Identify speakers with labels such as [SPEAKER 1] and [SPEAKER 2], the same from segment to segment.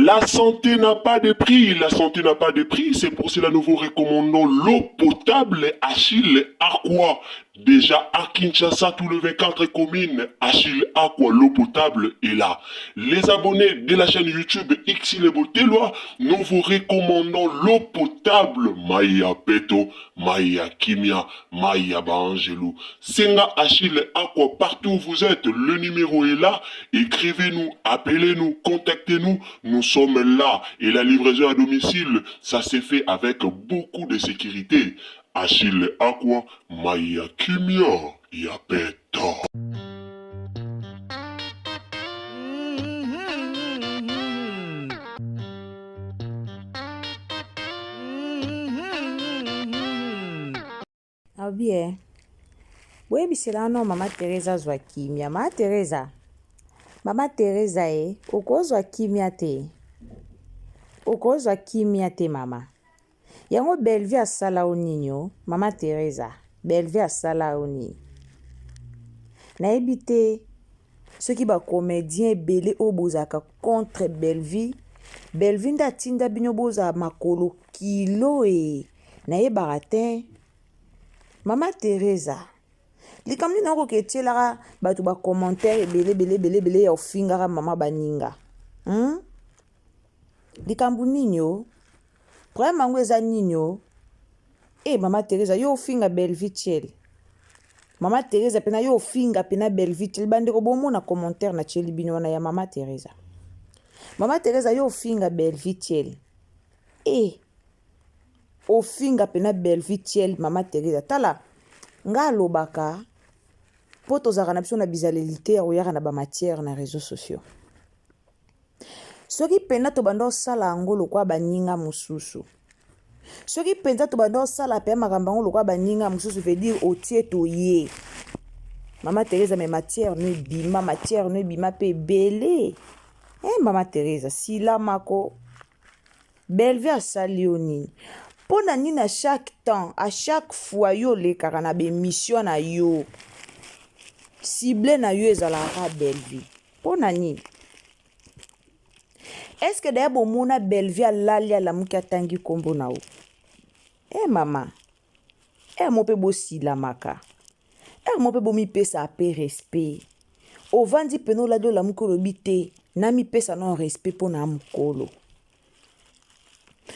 [SPEAKER 1] La santé n'a pas de prix, la santé n'a pas de prix, c'est pour cela que nous vous recommandons l'eau potable Achille Aqua. Déjà à Kinshasa, tout le 24 communes, Achille Aqua, l'eau potable est là. Les abonnés de la chaîne YouTube Xile Botelwa, nous vous recommandons l'eau potable Maya Peto, Maya Kimia, Maya Bangelou. Senga Achille Aqua, partout où vous êtes, le numéro est là. Écrivez-nous, appelez-nous, contactez-nous. Nous sommes là et la livraison à domicile, ça s'est fait avec beaucoup de sécurité. Achille Aqua, Maya Kimia, Yapeta.
[SPEAKER 2] Ah bien. Oui, c'est là non, Maman Teresa zwa kimia. Maman Teresa. Maman Teresa okozwa kimia te. Okozwa kimia te mama. Yango Bellevue asala oninyo, Maman Teresa. Bellevue asala oni. Nayebi te soki ba comédien belé obozaka contre Bellevue. Bellevue nda tinda bino boza makolo kilo nayebaka te. Maman Teresa. Likamni na ko ketiela batu ba commentaire belé ya ofingara mama baninga. Likambu ninyo. Problème mango eza ninyo. Maman Teresa yo ofinga Bellevue tiel. Maman Teresa pena yo ofinga pena Bellevue tiel bande ko bomo na commentaire na tiel bino na ya Maman Teresa. Maman Teresa yo ofinga Bellevue tiel. Ofinga pena Bellevue tiel Maman Teresa. Tala nga lobaka poto zaka na biso na bizalelité ya oyaka na ba matière na réseaux sociaux. Soki pena to bando sala ngolo kwa baninga mususu. Soki penza to bando sala pe makambo ngolo kwa baninga mususu veut dire otie to ye. Maman Teresa me matière ne bima pe belé. Maman Teresa sila mako Bellevue asali oni. Pona nini à chaque temps, à chaque fois yo le karana be mission na yo. Ciblé na yo ezalaka Bellevue. Pona nini? Est-ce que d'ailleurs bomona Bellevue alali ala muki atangi kombo na o? Maman. Mo pe bo sila maka. Mo pe bo mi pesa ape respect. Ovandi peno la do la mukolo bite. Na mi pesa non respect pona mukolo.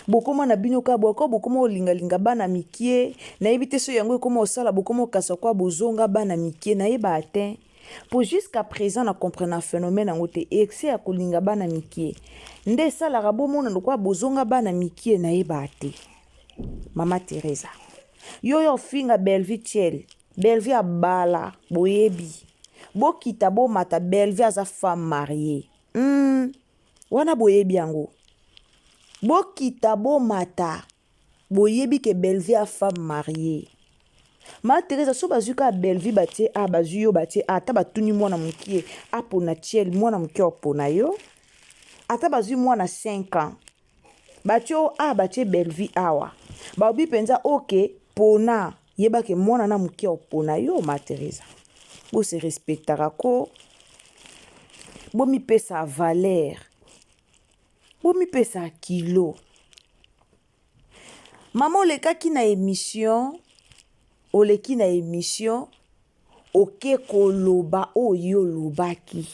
[SPEAKER 2] Bokoma na bino ka boko bokoma olinga bana mikie na ebite so yango ekoma osala bokoma okasa kwa bozonga bana mikie na yeba atin pour jusqu'à présent na comprendre phénomène yango te excès ya kolinga bana mikie nde sala bomona ndokwa bozonga bana mikie na yeba ate. Maman Teresa yo finga Bellevue tiel Bellevue abala boyebi bokita bomata Bellevue aza femme mariée wana boyebi yango. Bokita bomata boyebi ke Bellevue a femme mariée. Maman Teresa so bazuka Bellevue batie bazu yo batie ata batuni mwana mukie apona tiel mwana mukie opona yo ata bazu mwana 5 ans batio batie Bellevue awa baobi penza ok pona yeba ke mwana na mukie opona yo. Maman Teresa bo se respectara ko bo mi pesa valeur. Bomi pesa kilo. Maman olekaki na émission. Oleki na émission. Oke koloba oyo lobaki.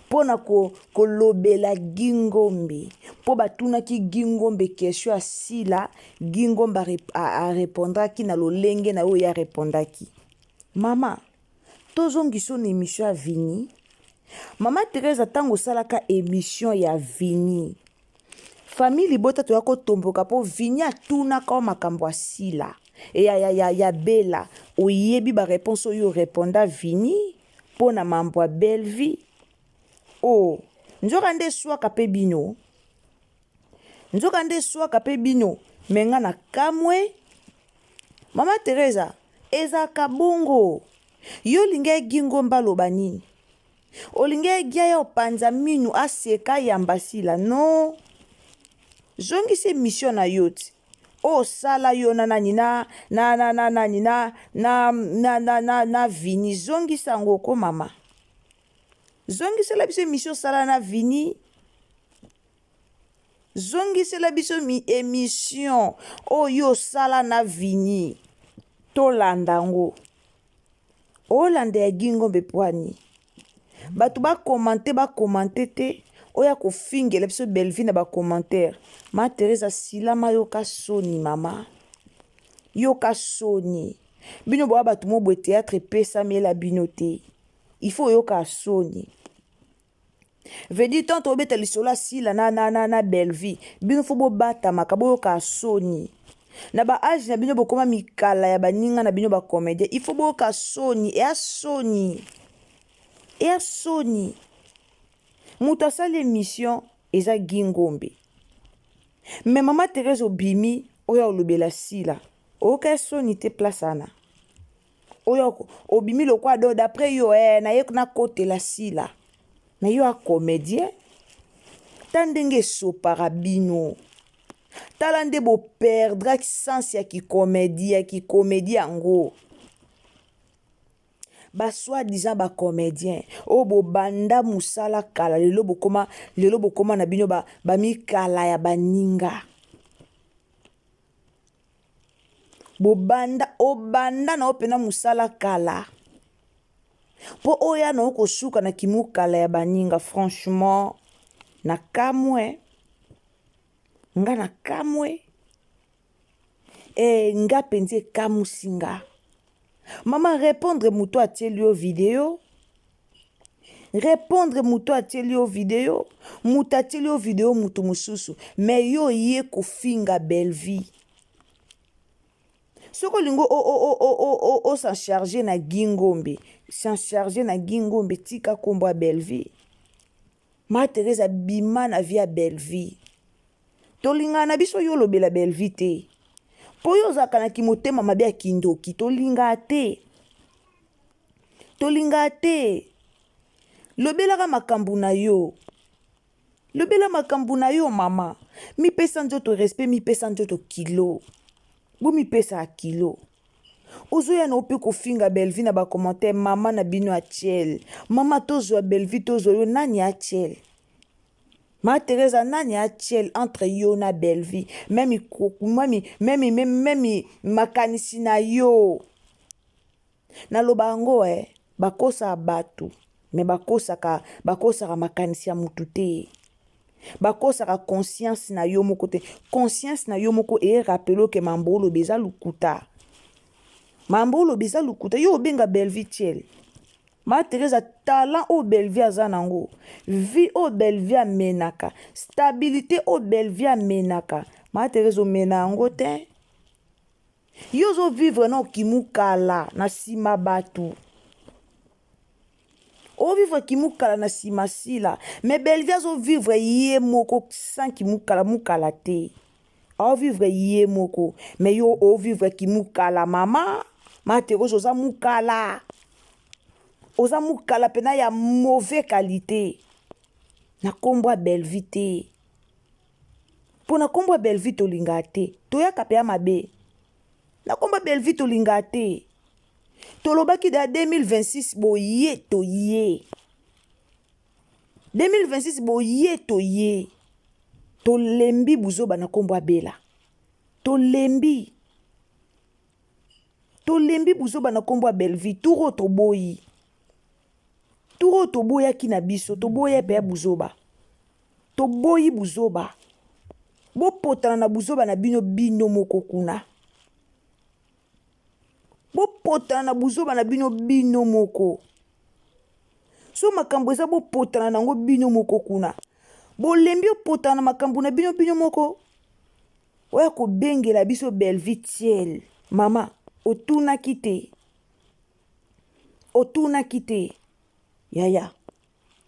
[SPEAKER 2] Pona kolobela Gingombe. Po batunaki Gingombe question asila. Gingombe a répondaki na lolenge na oyo ya répondaki. Maman, tozongiso na émission a vini. Maman Teresa tango salaka émission ya vini. Famille libota to yako tomboka po vini atuna ka makambo asila. Ya bela. Oyebi ba réponse oyo réponda vini. Pona mambo a Bellevue. Nzoka nde swaka pe bino. Nzoka nde swaka pe bino. Menga na kamwe. Maman Teresa ezaka bongo. Yo linga Gingomba loba nini? Olinge gia ya opanza minu aseka yambasila no. Zongi se mission na yoti. Sala yo na vini zongi sango ko mama. Zongi sala bise mission sala na vini. zongisela biso mi émission oyo sala na vini tolanda ngo olanda ya Gingombe pwani bato bakomante te oya kofingela biso Belleville na bacommentaire ma Teresa silama yoka soni mama yoka soni bino boa bato mobwe théâtre epesami ela bino te il faut yoka soni vedi tanto obeta lisolo asila na Belleville bino fo bobatamaka boyoka soni na ba age na bino bokoma mikala ya baninga na bino bacomédien il faut boyoka soni ea soni moto asali émission eza Gingombe me mama Teresa obimi oyo olobela sila oyoka soni te place ana oyo obimi lokwa do d'après yo na ye nakotela sila na yo acomédien ta ndenge esopaka bino tala nde boperdra sens ya kikomédie yango basoi-disant bacomédien oyo bobanda mosala kala lelo bokoma na bino bamikala ya baninga obanda na opena mosala kala po oya na okosuka na kimukala ya baninga franchement na kamwe nga penzi ekamusinga mama répondre moto atieli yo video moto atieli yo video moto mosusu me yo ye kofinga Belleville soko lingo o s'en charger na Gingombe tika kombo ya Belleville ma Teresa bima na via Belleville tolingana na biso yo lobela Belleville te po yo ozalaka na kimotema mabe ya kindoki tolinga te lobelaka makambo na yo mama mipesa nzoto respect mipesa nzoto kilo bomipesa kilo ozoya na ope kofinga Belleville na bacommentaire mama na bino atiel mama tozwa Belleville tozwa yo nani atiel ma Teresa nani atiel entre yo na Belleville même makanisi na yo naloba yango bakosa bato me bakosaka makanisi ya mutu te bakosaka conscience na yo moko te conscience na yo moko erapelo ke mambolo beza lukuta yo obenga Belleville tiel ma Teresa talent o Belleville aza nango vie o Belleville amenaka stabilité o Belleville amenaka ma Teresa omena yango te yo ozo vivre na okimukala na nsima bato ovivre kimukala na nsima sila me Belleville azovivre ye moko sans mukala te ovivre ye moko me yo ovivre kimukala mama ma Teresa oza mukala pena ya mauvais qualité na kombo ya Belleville te po na kombo ya Belleville tolinga te toyaka pe ya mabe na kombo ya Belleville tolinga te tolobaki da 2026 toye 2026 toye tolembi buzoba na kombo ya Bela tolembi buzoba na kombo ya Belleville turo toboyaki na biso toboya pe ya buzoba toboyi buzoba bopotana na buzoba na bino moko kuna bopotana na buzoba na bino moko so makambo eza bopotana nango bino moko kuna bolembi opotana na makambo na bino moko oya kobengela biso Belleville tiel mama otunaki te yaya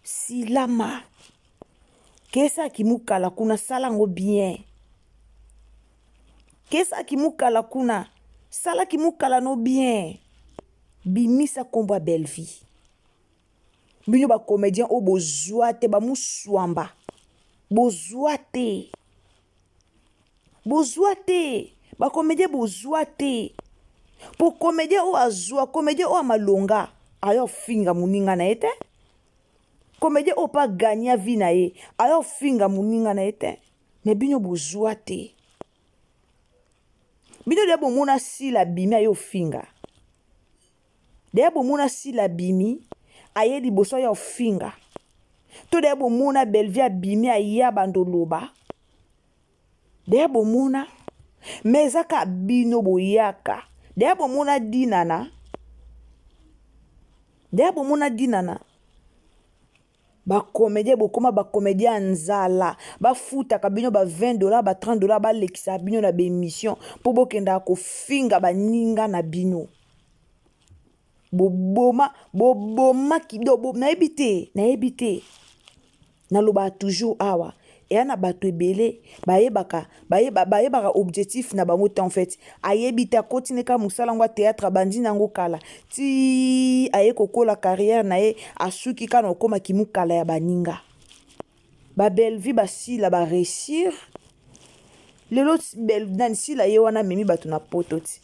[SPEAKER 2] silama kesa kimukala kuna salango bien kesa kimukala kuna sala kimukala no bien bimisa kombo ya Belleville bino bacomédien o bozwa te bamuswamba bozwa te bacomédien bozwa te po comédien o azwa comédien o amalonga ayo finga muninga na ye te comédien o pa gagna vie na ye ayo finga muninga na ye te Mais bino bozwa te. Bino de bomona si la bimi ayo finga. De bomona si la bimi aye liboso ya finga. To de bomona Belleville bimi aya bandoloba. De bomona mezaka bino boyaka. De bomona dinana. De bomona dinana. Ba comédien bokoma ba comédien nzala ba futa kabino ba $20 ba $30 ba lekisa bino na be émission po bokenda ko finga ba ninga na bino boboma kido na ebite na loba toujours awa et ana bato ebele bayebaka objectif na bango te en fait ayebita continue ka musala ngwa théâtre bandi nango kala ti aye kokola carrière na ye asuki kana okoma kimukala ya baninga ba Belleville basila ba réussir lelo Belleville sila ye wana memi bato na poto ti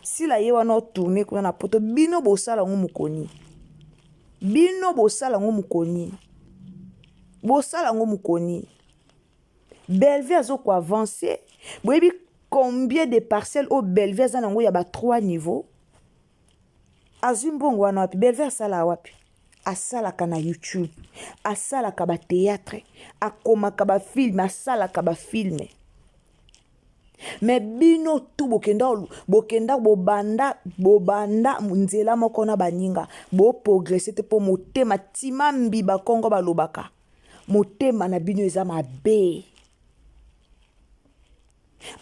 [SPEAKER 2] sila ye wana tourner kuna na poto bino bosala ngo mukoni bosala ngo mukoni Belleville azo ko avancer. Boyebi combien de parcelles au Belleville azanango ya ba 3 niveaux. Azumbongo wana wapi Belleville sala wapi. Asala kana YouTube, asala ka ba théâtre, akoma ka ba film, asala ka ba film. Mais bino tu bokenda bobanda nzela moko na baninga bo progresser te po motema timambi ba Kongo balobaka. Motema na bino eza mabe.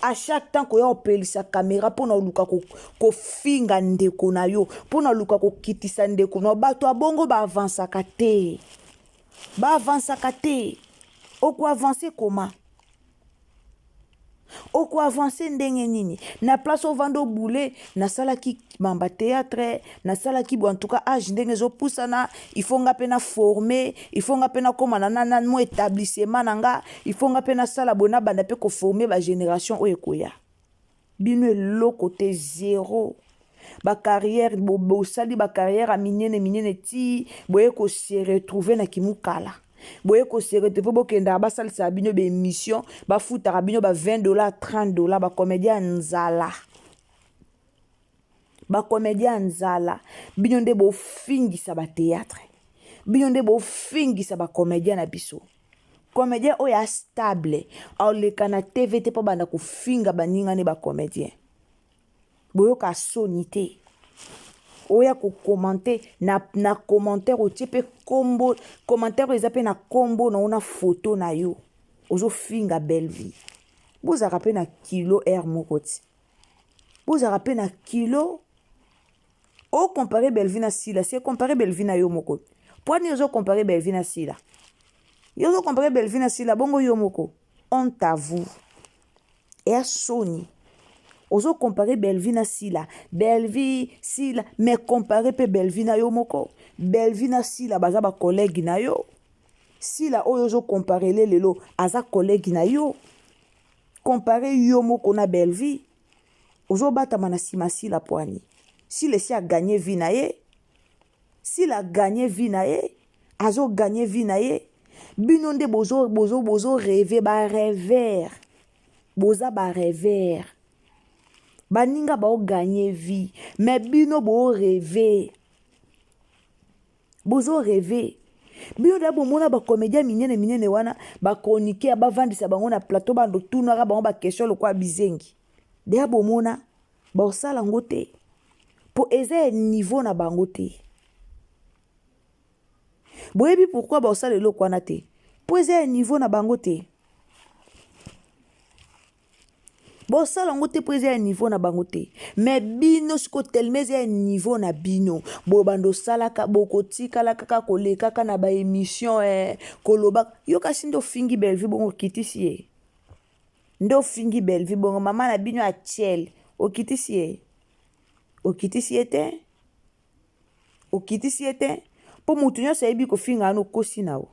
[SPEAKER 2] À chaque temps que yo pelisa caméra pour na luka ko finga ndeko na yo pour na luka ko kitisa ndeko na bato abongo ba avancer kate oko avancer comment oko avancer ndenge nini na place au vando boulé na sala ki mamba théâtre na sala ki en tout cas âge ndenge zo pusana il faut nga pena former il faut nga pena koma na mo établissement nanga il faut nga pena sala bona banda pe ko former ba génération o ekoya bino lo côté zéro ba carrière bo sali ba carrière a minene ti boye ko se retrouver na kimukala boye ko se retrouver bokenda ba salisa bino be émission ba futa bino ba $20 $30 ba comédien nzala ba comédien nzala bino nde bo fingisa ba théâtre bino nde bo fingisa ba comédien na biso comédien oya stable oleka na TVT po banda ko finga baninga ne ba comédien boyo ka sonité oya ko commenter na commentaire o type combo commentaire ezape na combo na una photo na yo ozo finga Belleville boza rapé na kilo air mokoti boza rapé na kilo o comparer Belleville na sila c'est comparer Belleville na yo moko poni ozo comparer Belleville na sila yo ozo comparer Belleville na sila bongo yo moko on t'avoue et à Sony ozo comparer Belleville na sila Belleville sila mais comparer pe Belleville na yo moko Belleville na sila baza ba collègue na yo sila oyo ozo comparer lelo aza collègue na yo comparer yo moko na Belleville ozo batama na sima sila poani s'il a gagné vie na ye s'il a gagné vie na ye azo gagné vie na ye bino nde bozo rêver ba rêveur boza ba rêveur baninga ba gagné vie mais bino bo rêver bozo rêver bino da bomona ba comédien minene wana ba chroniqueur ba vandisa bango na plateau ba ndo tunaka bango ba question le kwa bizengi de bomona ba osala ngote pour eza niveau na bango te boyebi pourquoi ba osala le kwa na te pour eza niveau na bango te bosala ngote pour eza niveau na bango te mais bino siko tellement eza niveau na bino bo bando salaka bokotikala kaka koleka kaka na ba émission koloba yo kasi ndo fingi Belleville bongo kitisi ye ndo fingi Belleville bongo mama na bino a tiel okitisi ye okitisi ete po mutu nyonso ayebi kofinga ano kosi nao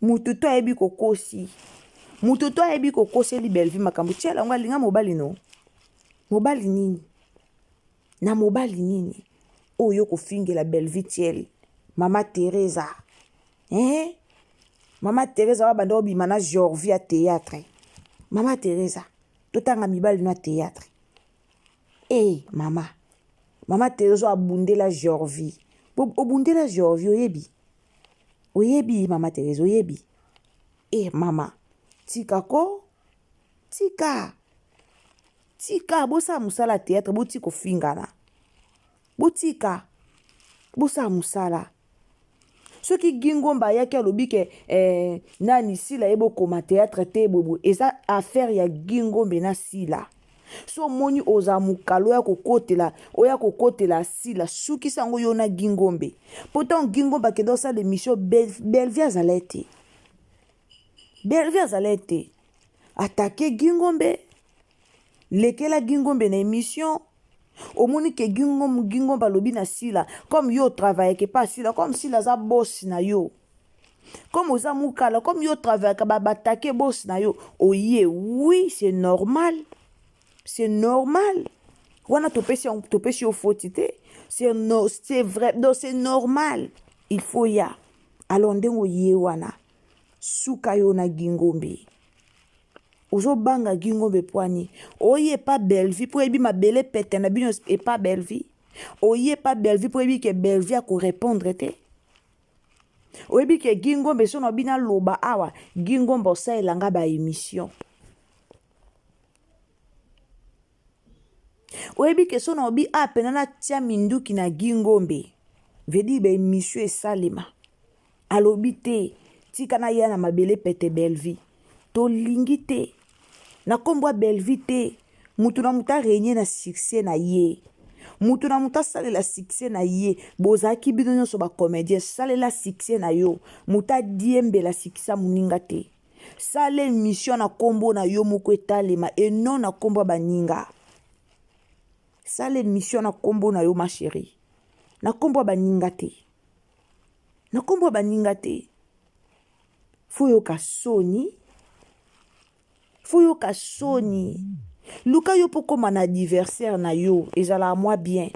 [SPEAKER 2] mutu to ayebi kokosi mutu to ayebi kokoseli Belleville makambo tiela ngo alinga mobali no mobali nini na mobali nini oyo kofingela Belleville tiel mama Teresa wa banda obima na Jorvia théâtre Mama Teresa, totanga mibali na théâtre. Mama Teresa abundela Jorvi. Obundela Jorvi oyebi. Oyebi Mama Teresa oyebi. Mama, tika ko? Tika bosa musala théâtre botiko fingana. Botika bosa musala. Soki Gingomba yaki alobi ke nani sila ebo koma théâtre te bobo eza affaire ya Gingombe na sila. So moni oza mukalo ya kokotela sila suki sango yo na Gingombe. Pourtant Gingomba ke dans sa l'émission Bellevue azalete. Bellevue azalete. Attaquer Gingombe. Lekela Gingombe na émission. Au moni ke Gingomba lobi na sila comme yo travaille ke pas sila comme sila za boss na yo. Comme oza mukala comme yo travaille ka batake boss na yo. Oye oui, c'est normal. C'est normal. Wana topesi au fautité. C'est vrai, donc c'est normal. Il faut ya. Alors ndengo ye wana. Suka yo na Gingombe. Ozo banga Gingombe poani. Oye pas Bellevue pour ebi ma belle pete na bino et pas Bellevue. Oye pas Bellevue pour ebi ke Bellevue a ko répondre te. Oyebi ke Gingombe sono bina loba awa Gingombe sa elanga ba émission. Oyebi ke sono bi apena na tia minduki na Gingombe. Vedi ba émission esalema. Alobi te tika na yana mabele pete Bellevue. To lingi te. Na kombwa Bellevue te. Mutu na muta renye na succès na ye. Mutu na muta sale la succès na ye. Bozaki bino nyoso ba comédien sale la succès na yo. Muta diembe la succès muninga te. Sale mission na kombo na yo moko etalema et non na kombo baninga. Sale mission na kombo na yo ma chérie. Na kombo baninga te. Na kombo baninga te. Fuyo kasoni. Fuyo kasoni. Luka yo po koma na anniversaire na yo. Ezala moi bien.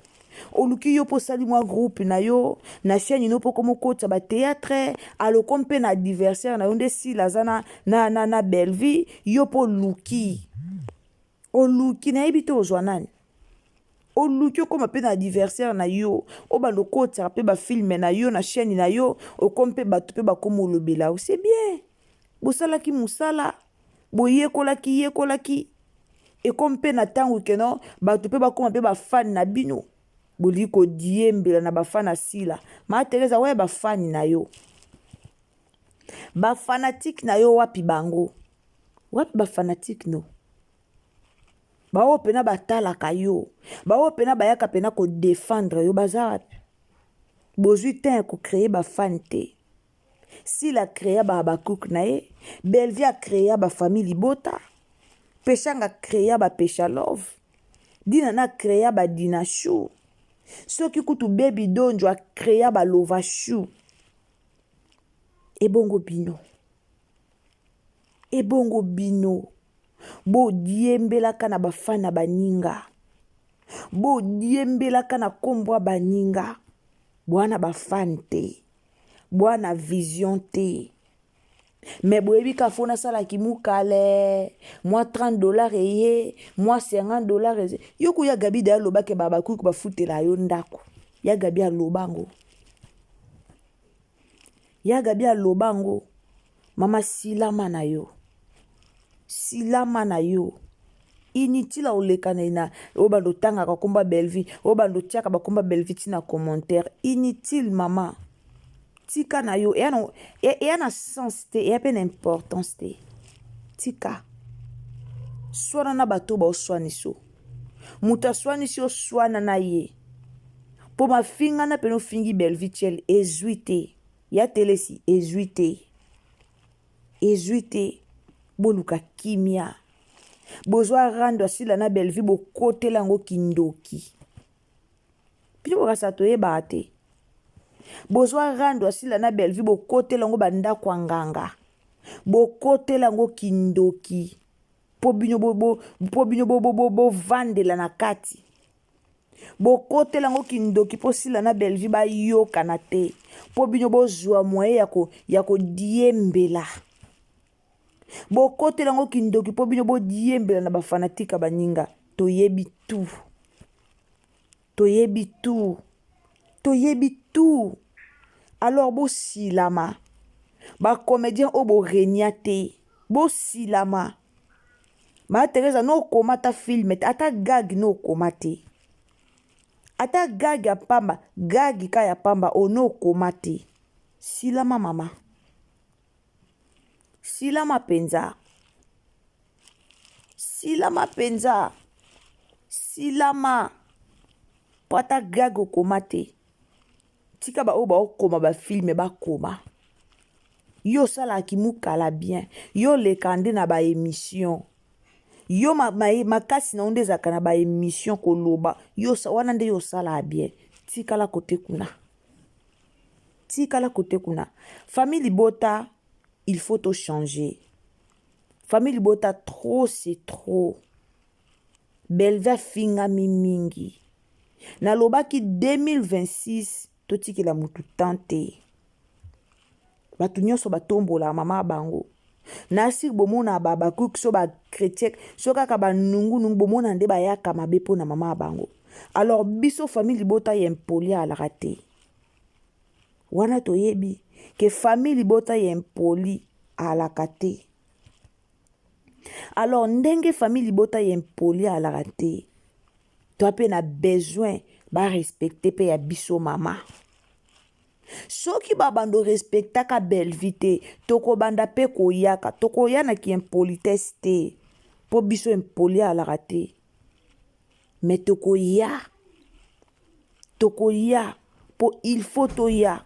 [SPEAKER 2] Oluki yo po sali moi groupe na yo. Na chaîne no po komo kota ba théâtre. Alo kompe na anniversaire na yo nde si lazana na Bellevue. Yo po luki. O luki na ebite ozwa nani. O luki yo koma pe na anniversaire na yo. O ba lokota pe ba film na yo na chaîne na yo. O kompe ba tupe ba komo lobela. C'est bien. Bosala ki musala. Yekolaki. Et comme pe na tangu keno, batu pe ba koma pe ba fan na bino. Boliko diembela na ba fan na sila. Ma Teresa we ba fan na yo. Ba fanatique na yo wapi bango. Wapi ba fanatique no. Ba o pena ba talaka yo. Ba o pena ba yaka pena ko défendre yo baza wapi. Bozui ten ko créer ba fan te. S'il a créé ba Abakouk nae, Bellevue a créé ba famille Libota, Péchang a créé ba Pécha Love, Dina na créé ba Dina Chou, Soki kutu Baby Donjo a créé ba Lova Chou, Ebongo Bino, Bo diembela kana ba fana baninga, Bo diembela kana kombwa baninga, Bwana ba fante. Bwana vision te. Mais boyebi ka fona sala ki mukale. Moi $30 eye. Moi $50 eye. Yoku ya gabi da loba ke baba kuku ba futela yo ndako. Ya gabi ya lobango. Ya gabi ya lobango. Mama silama na yo. Silama na yo. Inutile olekana na obando tanga ka komba Bellevue. Obando tiaka ba komba Bellevue tina commentaire. Inutile mama. Tika na yo, e na sens te, e apen importance te. Tika. Swana na bato ba oswani so. Muta swani so swana na ye. Po ma finga na peno fingi Bellevue tiel, ezuite. Ya telesi, ezuite. Ezuite. Boluka kimia. Bozwa rando asila na Bellevue bo kote lango kindoki. Pino bokasa to ye baate. Bozwa rando asila na Bellevue bo kote lango banda kwa nganga. Bo kote lango kindoki. Po binyo bo vandela na kati. Bo kote lango kindoki po sila na Bellevue ba yoka na te. Po binyo bo zwa mwae yako diembela. bokotela ngo kindoki po bino bodiembela na bafanatika baninga. Toyebi tout. Toyebi tout. Toyebi tout. Alors bo silama. Ba comédien obo renyate. Bo silama. Ma Teresa no komata film ata gag no komate. Ata gag ya pamba, gag ka ya pamba o no komate. Silama mama. Silama penza. Silama penza. Silama. Pata gag o komate. Tika ba oba okoma ba filme ba koma. Yo sala ki mukala bien. Yo le kande na ba émission. Yo makasi na onde zaka na ba émission koloba. Yo wana nde yo sala bien. Tika la kote kuna. Tika la kote kuna. Famille Libota, il faut tout changer. Famille Libota, trop c'est trop. Belva finga mingi. Na loba ki 2026 toti la mutu tante. Batu nyonso batombola mama bango. Nasi bomona baba kukso ba chrétien soka ka ba nungu bomona nde ba yaka mabe pona mama bango. Alors biso famille Libota yempoli ala raté. Wana toyebi que famille Libota yempoli ala kate. Alors ndenge famille Libota yempoli ala raté. Toi pe na besoin ba respecter pe ya biso mama. Soki babando respecta ka belle vite, toko banda pe koyaka, toko yana ki impolitesse te, po biso impoli ala rate. Mais toko ya, po il faut to ya.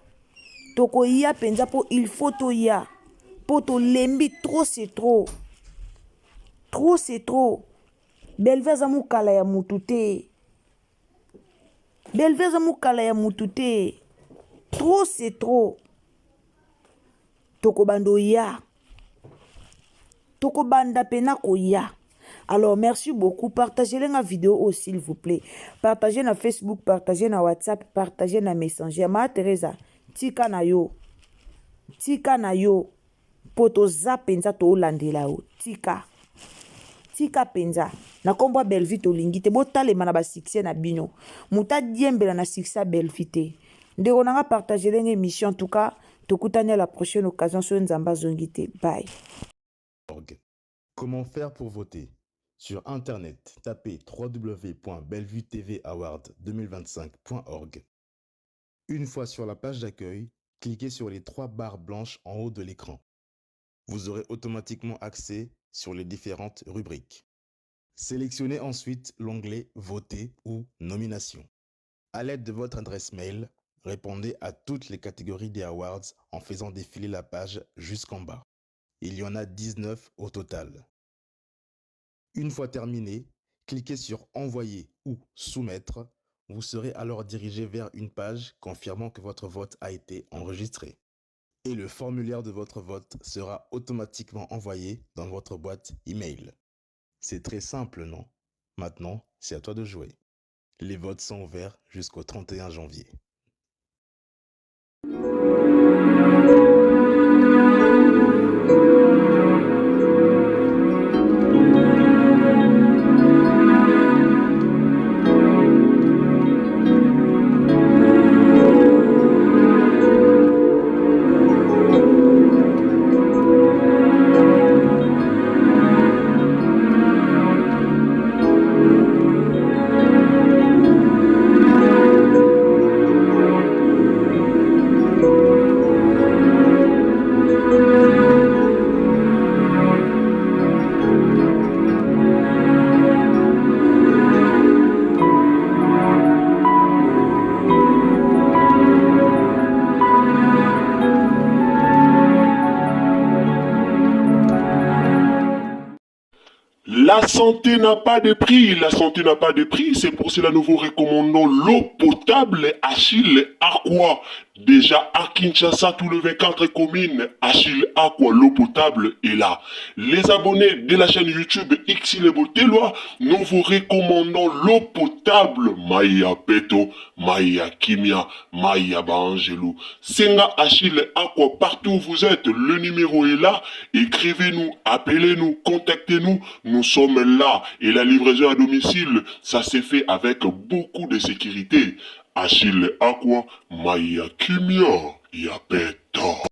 [SPEAKER 2] Toko ya penza po il faut to ya. Po to lembi trop c'est trop. Trop c'est trop. Belveza mukala ya mutute. Belveza mukala ya mutute. Trop c'est trop. Toko bando ya. Toko banda pena ko ya. Alors merci beaucoup. Partagez la vidéo aussi s'il vous plaît. Partagez na Facebook, partagez na WhatsApp, partagez na Messenger. Ma Teresa, tika na yo. Tika na yo. Poto za penza to landela o. Tika. Tika penza. Na kombo Belvite olingite. Botale mana ba succès na bino. Muta diembela na succès Belvite. Ndeko nanga partager l'émission en tout cas. Tokutane à la prochaine occasion sur Nzamba Zongite. Bye.
[SPEAKER 3] Comment faire pour voter? Sur Internet, tapez www.belvuetvaward2025.org. Une fois sur la page d'accueil, cliquez sur les 3 barres blanches en haut de l'écran. Vous aurez automatiquement accès sur les différentes rubriques. Sélectionnez ensuite l'onglet « Voter » ou « Nomination ». À l'aide de votre adresse mail, répondez à toutes les catégories des awards en faisant défiler la page jusqu'en bas. Il y en a 19 au total. Une fois terminé, cliquez sur « Envoyer » ou « Soumettre ». Vous serez alors dirigé vers une page confirmant que votre vote a été enregistré. Et le formulaire de votre vote sera automatiquement envoyé dans votre boîte email. C'est très simple, non? Maintenant, c'est à toi de jouer. Les votes sont ouverts jusqu'au 31 janvier.
[SPEAKER 1] La santé n'a pas de prix, la santé n'a pas de prix, c'est pour cela nous vous recommandons l'eau potable Achille Aqua. Déjà à Kinshasa, tous les 24 communes, Achille Aqua, l'eau potable est là. Les abonnés de la chaîne YouTube Xile Botelwa, nous vous recommandons l'eau potable Maya Peto, Maya Kimia, Maya Bangelou. Senga Achille Aqua, partout où vous êtes, le numéro est là. Écrivez-nous, appelez-nous, contactez-nous. Nous sommes là. Et la livraison à domicile, ça s'est fait avec beaucoup de sécurité. Achille Aqua, Maya Kimia, Yapeta.